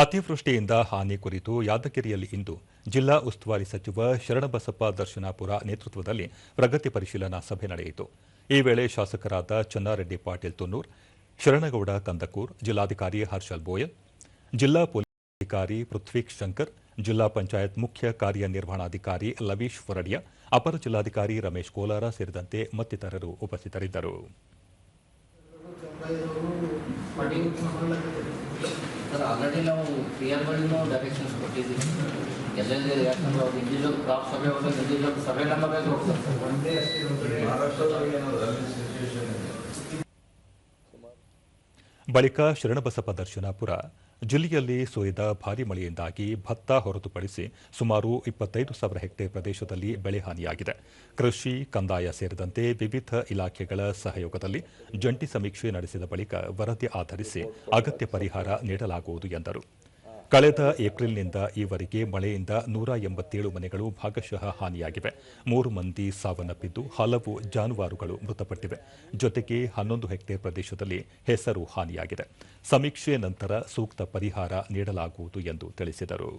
ಅತಿವೃಷ್ಟಿಯಿಂದ ಹಾನಿ ಕುರಿತು ಯಾದಗಿರಿಯಲ್ಲಿ ಇಂದು ಜಿಲ್ಲಾ ಉಸ್ತುವಾರಿ ಸಚಿವ ಶರಣಬಸಪ್ಪ ದರ್ಶನಾಪುರ ನೇತೃತ್ವದಲ್ಲಿ ಪ್ರಗತಿ ಪರಿಶೀಲನಾ ಸಭೆ ನಡೆಯಿತು. ಈ ವೇಳೆ ಶಾಸಕರಾದ ಚನ್ನಾರೆಡ್ಡಿ ಪಾಟೀಲ್ ತುನ್ನೂರ್, ಶರಣಗೌಡ ಕಂದಕೂರ್, ಜಿಲ್ಲಾಧಿಕಾರಿ ಹರ್ಷಲ್ ಬೋಯಲ್, ಜಿಲ್ಲಾ ಪೊಲೀಸ್ ಅಧಿಕಾರಿ ಪೃಥ್ವಿ ಶಂಕರ್, ಜಿಲ್ಲಾ ಪಂಚಾಯತ್ ಮುಖ್ಯ ಕಾರ್ಯನಿರ್ವಹಣಾಧಿಕಾರಿ ಲವೀಶ್ ಫರಡಿಯಾ, ಅಪರ ಜಿಲ್ಲಾಧಿಕಾರಿ ರಮೇಶ್ ಕೋಲಾರ ಸೇರಿದಂತೆ ಮತ್ತಿತರರು ಉಪಸ್ಥಿತರಿದ್ದರು. ಸರ್ ಆಲ್ರೆಡಿ ನಾವು ಕ್ಲಿಯರ್ಗಳಿಗೂ ಡೈರೆಕ್ಷನ್ಸ್ ಕೊಟ್ಟಿದ್ದೀವಿ. ಎಲ್ಲೆಲ್ಲಿ ಯಾಕಂದ್ರೆ ಅವ್ರು ಇಂಡಿವಿಜುವಲ್ ಕ್ರಾಪ್ ಸಭೆ ಹೋದಾಗ ಇಂಡಿವಿಜುವಲ್ ಸಭೆ ನಂಬರ್ ಹೋಗ್ತಾರೆ ಸರ್. ಒಂದೇ ಬಳಿಕ ಶರಣಬಸಪ್ಪ ದರ್ಶನಾಪುರ ಜಿಲ್ಲೆಯಲ್ಲಿ ಸುರಿದ ಭಾರೀ ಮಳೆಯಿಂದಾಗಿ ಭತ್ತ ಹೊರತುಪಡಿಸಿ ಸುಮಾರು 25,000 ಹೆಕ್ಟೇರ್ ಪ್ರದೇಶದಲ್ಲಿ ಬೆಳೆ ಹಾನಿಯಾಗಿದೆ. ಕೃಷಿ, ಕಂದಾಯ ಸೇರಿದಂತೆ ವಿವಿಧ ಇಲಾಖೆಗಳ ಸಹಯೋಗದಲ್ಲಿ ಜಂಟಿ ಸಮೀಕ್ಷೆ ನಡೆಸಿದ ಬಳಿಕ ವರದಿ ಆಧರಿಸಿ ಅಗತ್ಯ ಪರಿಹಾರ ನೀಡಲಾಗುವುದು ಎಂದರು. ಕಳೆದ ಏಪ್ರಿಲ್ನಿಂದ ಈವರೆಗೆ ಮಳೆಯಿಂದ 187 ಮನೆಗಳು ಭಾಗಶಃ ಹಾನಿಯಾಗಿವೆ. 3 ಮಂದಿ ಸಾವನ್ನಪ್ಪಿದ್ದು ಹಲವು ಜಾನುವಾರುಗಳು ಮೃತಪಟ್ಟಿವೆ. ಜೊತೆಗೆ 11 ಹೆಕ್ಟೇರ್ ಪ್ರದೇಶದಲ್ಲಿ ಹೆಸರು ಹಾನಿಯಾಗಿದೆ. ಸಮೀಕ್ಷೆ ನಂತರ ಸೂಕ್ತ ಪರಿಹಾರ ನೀಡಲಾಗುವುದು ಎಂದು ತಿಳಿಸಿದರು.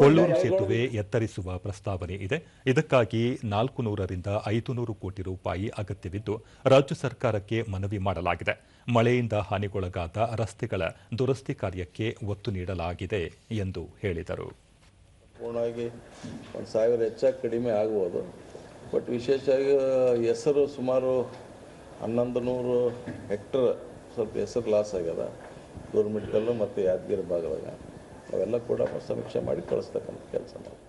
ಕೊಳ್ಳೂರು ಸೇತುವೆ ಎತ್ತರಿಸುವ ಪ್ರಸ್ತಾವನೆ ಇದೆ. ಇದಕ್ಕಾಗಿ 400ರಿಂದ 500 ಕೋಟಿ ರೂಪಾಯಿ ಅಗತ್ಯವಿದ್ದು ರಾಜ್ಯ ಸರ್ಕಾರಕ್ಕೆ ಮನವಿ ಮಾಡಲಾಗಿದೆ. ಮಳೆಯಿಂದ ಹಾನಿಗೊಳಗಾದ ರಸ್ತೆಗಳ ದುರಸ್ತಿ ಕಾರ್ಯಕ್ಕೆ ಒತ್ತು ನೀಡಲಾಗಿದೆ ಎಂದು ಹೇಳಿದರು. ಪೂರ್ಣವಾಗಿ 1,000 ಹೆಚ್ಚಾಗಿ ಕಡಿಮೆ ಆಗ್ಬೋದು. ಬಟ್ ವಿಶೇಷವಾಗಿ ಹೆಸರು ಸುಮಾರು 1100 ಹೆಕ್ಟರ್ ಸ್ವಲ್ಪ ಹೆಸರು ಲಾಸ್ ಆಗ್ಯದ ಗೌರ್ಮೆಂಟ್ಕಲ್ಲು ಮತ್ತು ಯಾದಗಿರಿ ಭಾಗದಾಗ. ಅವೆಲ್ಲ ಕೂಡ ಸಮೀಕ್ಷೆ ಮಾಡಿ ಕಳಿಸ್ತಕ್ಕಂಥ ಕೆಲಸ ಮಾಡಿ